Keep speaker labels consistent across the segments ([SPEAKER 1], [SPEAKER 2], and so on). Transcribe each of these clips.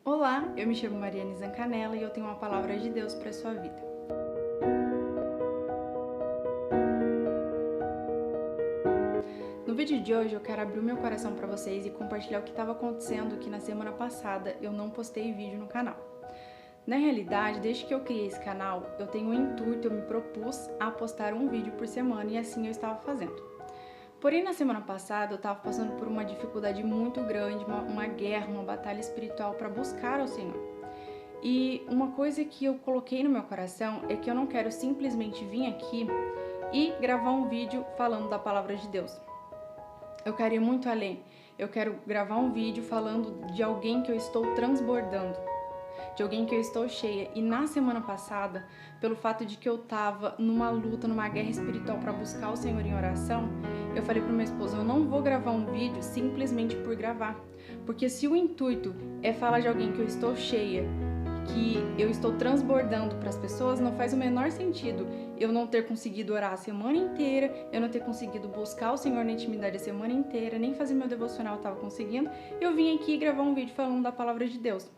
[SPEAKER 1] Olá, eu me chamo Mariane Zancanella e eu tenho uma palavra de Deus para a sua vida. No vídeo de hoje eu quero abrir o meu coração para vocês e compartilhar o que estava acontecendo que na semana passada eu não postei vídeo no canal. Na realidade, desde que eu criei esse canal, eu tenho um intuito, eu me propus a postar um vídeo por semana e assim eu estava fazendo. Porém, na semana passada eu estava passando por uma dificuldade muito grande, uma guerra, uma batalha espiritual para buscar ao Senhor. E uma coisa que eu coloquei no meu coração é que eu não quero simplesmente vir aqui e gravar um vídeo falando da palavra de Deus. Eu quero ir muito além. Eu quero gravar um vídeo falando de alguém que eu estou transbordando, de alguém que eu estou cheia. E na semana passada, pelo fato de que eu tava numa luta, numa guerra espiritual para buscar o Senhor em oração, eu falei pro meu esposo, eu não vou gravar um vídeo simplesmente por gravar. Porque se o intuito é falar de alguém que eu estou cheia, que eu estou transbordando para as pessoas, não faz o menor sentido eu não ter conseguido orar a semana inteira, eu não ter conseguido buscar o Senhor na intimidade a semana inteira, nem fazer meu devocional eu estava conseguindo. Eu vim aqui gravar um vídeo falando da palavra de Deus.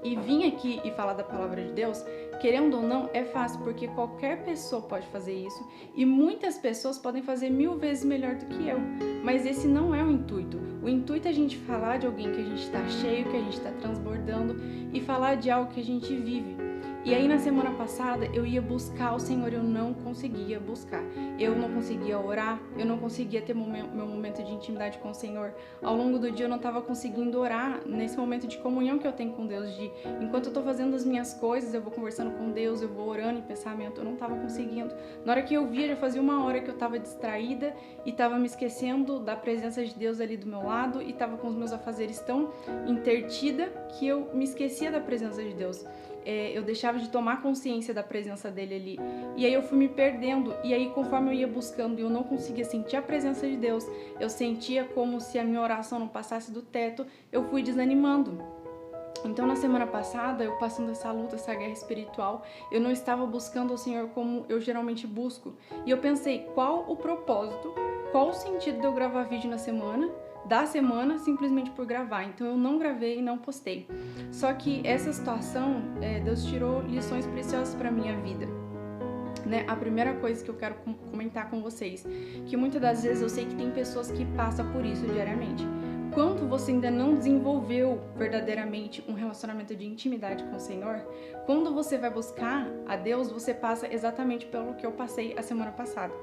[SPEAKER 1] E vir aqui e falar da palavra de Deus, querendo ou não, é fácil, porque qualquer pessoa pode fazer isso e muitas pessoas podem fazer 1000 vezes melhor do que eu. Mas esse não é o intuito. O intuito é a gente falar de alguém que a gente está cheio, que a gente está transbordando e falar de algo que a gente vive. E aí na semana passada eu ia buscar o Senhor, eu não conseguia buscar. Eu não conseguia orar, eu não conseguia ter meu momento de intimidade com o Senhor. Ao longo do dia eu não estava conseguindo orar nesse momento de comunhão que eu tenho com Deus, de enquanto eu estou fazendo as minhas coisas, eu vou conversando com Deus, eu vou orando em pensamento, eu não estava conseguindo. Na hora que eu via, já fazia uma hora que eu estava distraída e estava me esquecendo da presença de Deus ali do meu lado e estava com os meus afazeres tão intertida que eu me esquecia da presença de Deus. Eu deixava de tomar consciência da presença dele ali. E aí eu fui me perdendo. E aí conforme eu ia buscando e eu não conseguia sentir a presença de Deus, eu sentia como se a minha oração não passasse do teto, eu fui desanimando. Então na semana passada, eu passando essa luta, essa guerra espiritual, eu não estava buscando o Senhor como eu geralmente busco. E eu pensei, qual o propósito, qual o sentido de eu gravar vídeo da semana, simplesmente por gravar. Então eu não gravei e não postei. Só que essa situação, Deus tirou lições preciosas para minha vida. Né? A primeira coisa que eu quero comentar com vocês, que muitas das vezes eu sei que tem pessoas que passam por isso diariamente. Quando você ainda não desenvolveu verdadeiramente um relacionamento de intimidade com o Senhor, quando você vai buscar a Deus, você passa exatamente pelo que eu passei a semana passada.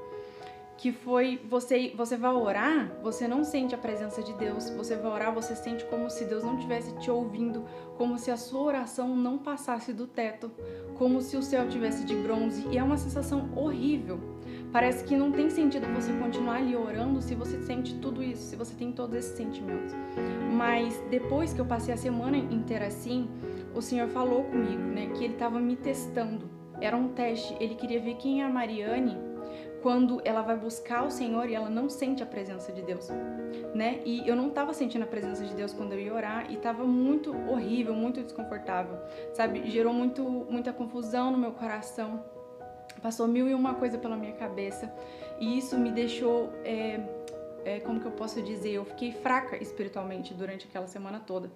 [SPEAKER 1] Que foi, você vai orar, você não sente a presença de Deus, você vai orar, você sente como se Deus não estivesse te ouvindo, como se a sua oração não passasse do teto, como se o céu tivesse de bronze, e é uma sensação horrível. Parece que não tem sentido você continuar ali orando se você sente tudo isso, se você tem todos esses sentimentos. Mas depois que eu passei a semana inteira assim, o Senhor falou comigo, né, que Ele estava me testando. Era um teste, Ele queria ver quem é a Mariane quando ela vai buscar o Senhor e ela não sente a presença de Deus, né? E eu não estava sentindo a presença de Deus quando eu ia orar e estava muito horrível, muito desconfortável, sabe? Gerou muita confusão no meu coração, passou 1001 coisa pela minha cabeça e isso me deixou, como que eu posso dizer, eu fiquei fraca espiritualmente durante aquela semana toda.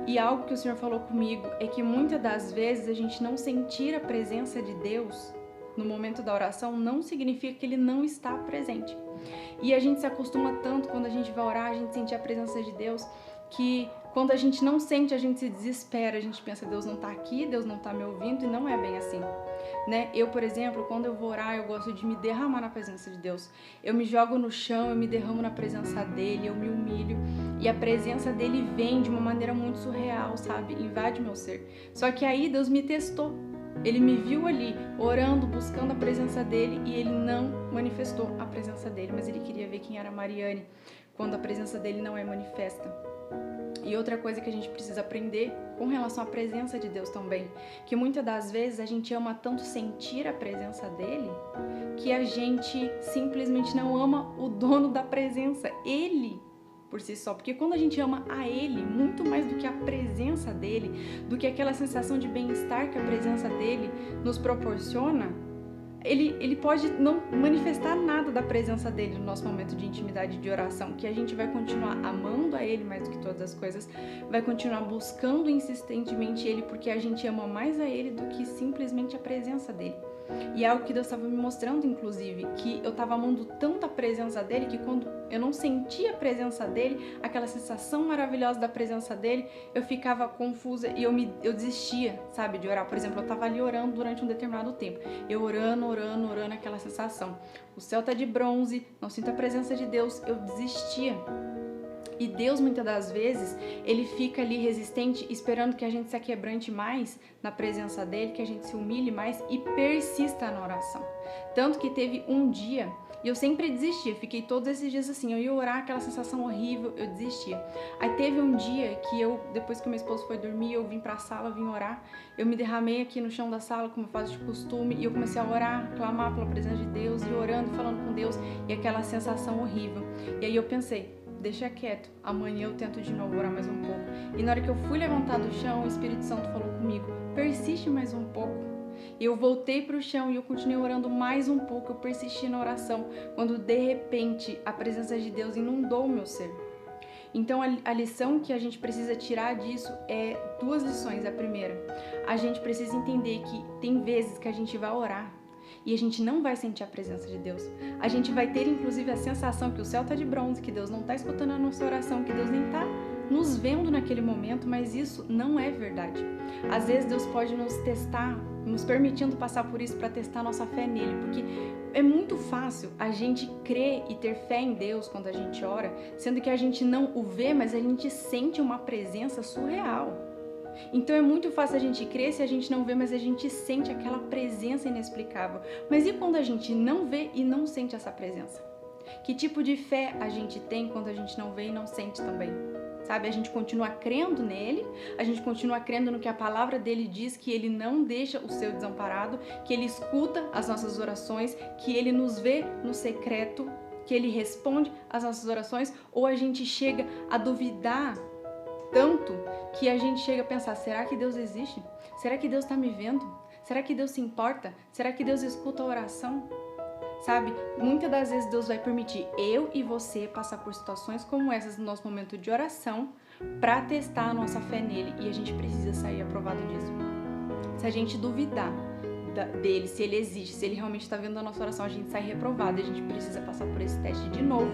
[SPEAKER 1] E algo que o Senhor falou comigo é que muitas das vezes a gente não sentir a presença de Deus no momento da oração não significa que Ele não está presente. E a gente se acostuma tanto quando a gente vai orar, a gente sente a presença de Deus, que quando a gente não sente, a gente se desespera, a gente pensa, Deus não está aqui, Deus não está me ouvindo, e não é bem assim. Né? Eu, por exemplo, quando eu vou orar, eu gosto de me derramar na presença de Deus. Eu me jogo no chão, eu me derramo na presença dEle, eu me humilho, e a presença dEle vem de uma maneira muito surreal, sabe? Invade meu ser. Só que aí Deus me testou. Ele me viu ali, orando, buscando a presença dele, e ele não manifestou a presença dele, mas ele queria ver quem era a Mariane, quando a presença dele não é manifesta. E outra coisa que a gente precisa aprender com relação à presença de Deus também, que muitas das vezes a gente ama tanto sentir a presença dele, que a gente simplesmente não ama o dono da presença, ele por si só, porque quando a gente ama a Ele, muito mais do que a presença dEle, do que aquela sensação de bem-estar que a presença dEle nos proporciona, ele pode não manifestar nada da presença dele no nosso momento de intimidade de oração, que a gente vai continuar amando a ele mais do que todas as coisas, vai continuar buscando insistentemente ele, porque a gente ama mais a ele do que simplesmente a presença dele. E é algo que Deus estava me mostrando, inclusive, que eu estava amando tanto a presença dele, que quando eu não sentia a presença dele, aquela sensação maravilhosa da presença dele, eu ficava confusa e eu desistia, sabe, de orar. Por exemplo, eu estava ali orando durante um determinado tempo, eu orando, aquela sensação. O céu tá de bronze, não sinto a presença de Deus, eu desistia. E Deus, muitas das vezes, ele fica ali resistente, esperando que a gente se aquebrante mais na presença dele, que a gente se humilhe mais e persista na oração. Tanto que teve um dia, e eu sempre desistia, fiquei todos esses dias assim, eu ia orar, aquela sensação horrível, eu desistia. Aí teve um dia que eu, depois que meu esposo foi dormir, eu vim pra sala, vim orar, eu me derramei aqui no chão da sala, como eu faço de costume, e eu comecei a orar, clamar pela presença de Deus, e orando, falando com Deus, e aquela sensação horrível. E aí eu pensei, deixa quieto, amanhã eu tento de novo orar mais um pouco. E na hora que eu fui levantar do chão, o Espírito Santo falou comigo, persiste mais um pouco. E eu voltei para o chão e eu continuei orando mais um pouco, eu persisti na oração, quando de repente a presença de Deus inundou o meu ser. Então a lição que a gente precisa tirar disso é duas lições. A primeira, a gente precisa entender que tem vezes que a gente vai orar e a gente não vai sentir a presença de Deus. A gente vai ter, inclusive, a sensação que o céu tá de bronze, que Deus não tá escutando a nossa oração, que Deus nem tá nos vendo naquele momento, mas isso não é verdade. Às vezes Deus pode nos testar, nos permitindo passar por isso para testar nossa fé nele, porque é muito fácil a gente crer e ter fé em Deus quando a gente ora, sendo que a gente não o vê, mas a gente sente uma presença surreal. Então é muito fácil a gente crer se a gente não vê, mas a gente sente aquela presença inexplicável. Mas e quando a gente não vê e não sente essa presença? Que tipo de fé a gente tem quando a gente não vê e não sente também? Sabe, a gente continua crendo nele, a gente continua crendo no que a palavra dele diz, que ele não deixa o seu desamparado, que ele escuta as nossas orações, que ele nos vê no secreto, que ele responde às nossas orações, ou a gente chega a duvidar tanto que a gente chega a pensar, será que Deus existe? Será que Deus está me vendo? Será que Deus se importa? Será que Deus escuta a oração? Sabe, muitas das vezes Deus vai permitir eu e você passar por situações como essas no nosso momento de oração para testar a nossa fé nele, e a gente precisa sair aprovado disso. Se a gente duvidar dele, se ele existe, se ele realmente está vendo a nossa oração, a gente sai reprovado e a gente precisa passar por esse teste de novo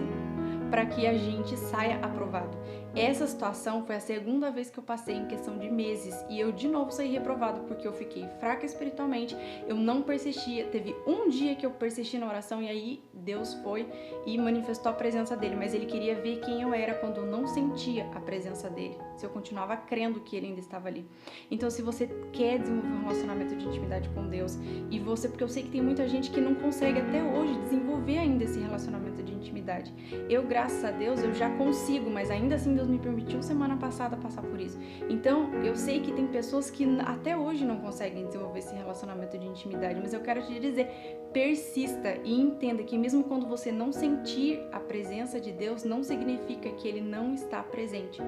[SPEAKER 1] para que a gente saia aprovado. Essa situação foi a segunda vez que eu passei em questão de meses e eu de novo saí reprovado porque eu fiquei fraca espiritualmente, eu não persistia. Teve um dia que eu persisti na oração e aí Deus foi e manifestou a presença dele, mas ele queria ver quem eu era quando eu não sentia a presença dele, se eu continuava crendo que ele ainda estava ali. Então, se você quer desenvolver um relacionamento de intimidade com Deus, e você, porque eu sei que tem muita gente que não consegue até hoje desenvolver ainda esse relacionamento de intimidade. Eu, graças a Deus, eu já consigo, mas ainda assim Deus me permitiu semana passada passar por isso. Então, eu sei que tem pessoas que até hoje não conseguem desenvolver esse relacionamento de intimidade, mas eu quero te dizer, persista e entenda que mesmo quando você não sentir a presença de Deus, não significa que ele não está presente.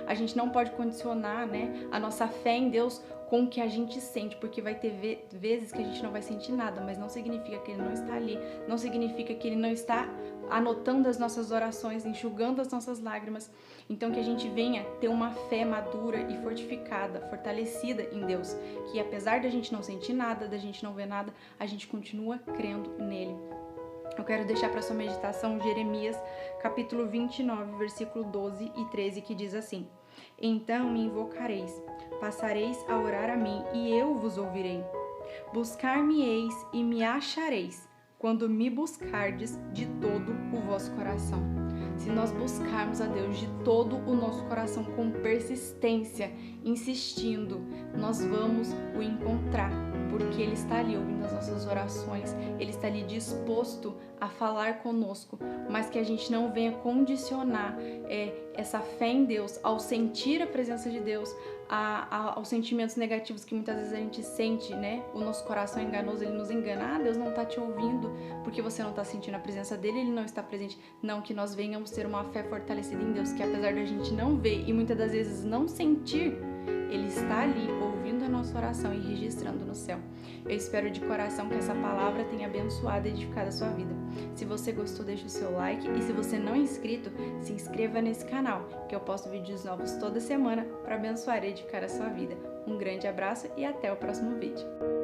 [SPEAKER 1] A gente não pode condicionar, né, a nossa fé em Deus com o que a gente sente, porque vai ter vezes que a gente não vai sentir nada, mas não significa que ele não está ali, não significa que ele não está anotando as nossas orações, enxugando as nossas lágrimas. Então que a gente venha ter uma fé madura e fortificada, fortalecida em Deus, que apesar da gente não sentir nada, da gente não ver nada, a gente continua crendo nele. Eu quero deixar para sua meditação Jeremias, capítulo 29, versículo 12 e 13, que diz assim: Então me invocareis, passareis a orar a mim, e eu vos ouvirei. Buscar-me-eis e me achareis, quando me buscardes de todo o vosso coração. Se nós buscarmos a Deus de todo o nosso coração, com persistência, insistindo, nós vamos o encontrar, porque Ele está ali ouvindo as nossas orações, Ele está ali disposto a falar conosco, mas que a gente não venha condicionar essa fé em Deus ao sentir a presença de Deus, aos sentimentos negativos que muitas vezes a gente sente, né? O nosso coração é enganoso, ele nos engana. Ah, Deus não está te ouvindo porque você não está sentindo a presença dele, ele não está presente. Não, que nós venhamos ter uma fé fortalecida em Deus, que apesar da gente não ver e muitas das vezes não sentir, ele está está ali ouvindo a nossa oração e registrando no céu. Eu espero de coração que essa palavra tenha abençoado e edificado a sua vida. Se você gostou, deixe o seu like e se você não é inscrito, se inscreva nesse canal, que eu posto vídeos novos toda semana para abençoar e edificar a sua vida. Um grande abraço e até o próximo vídeo.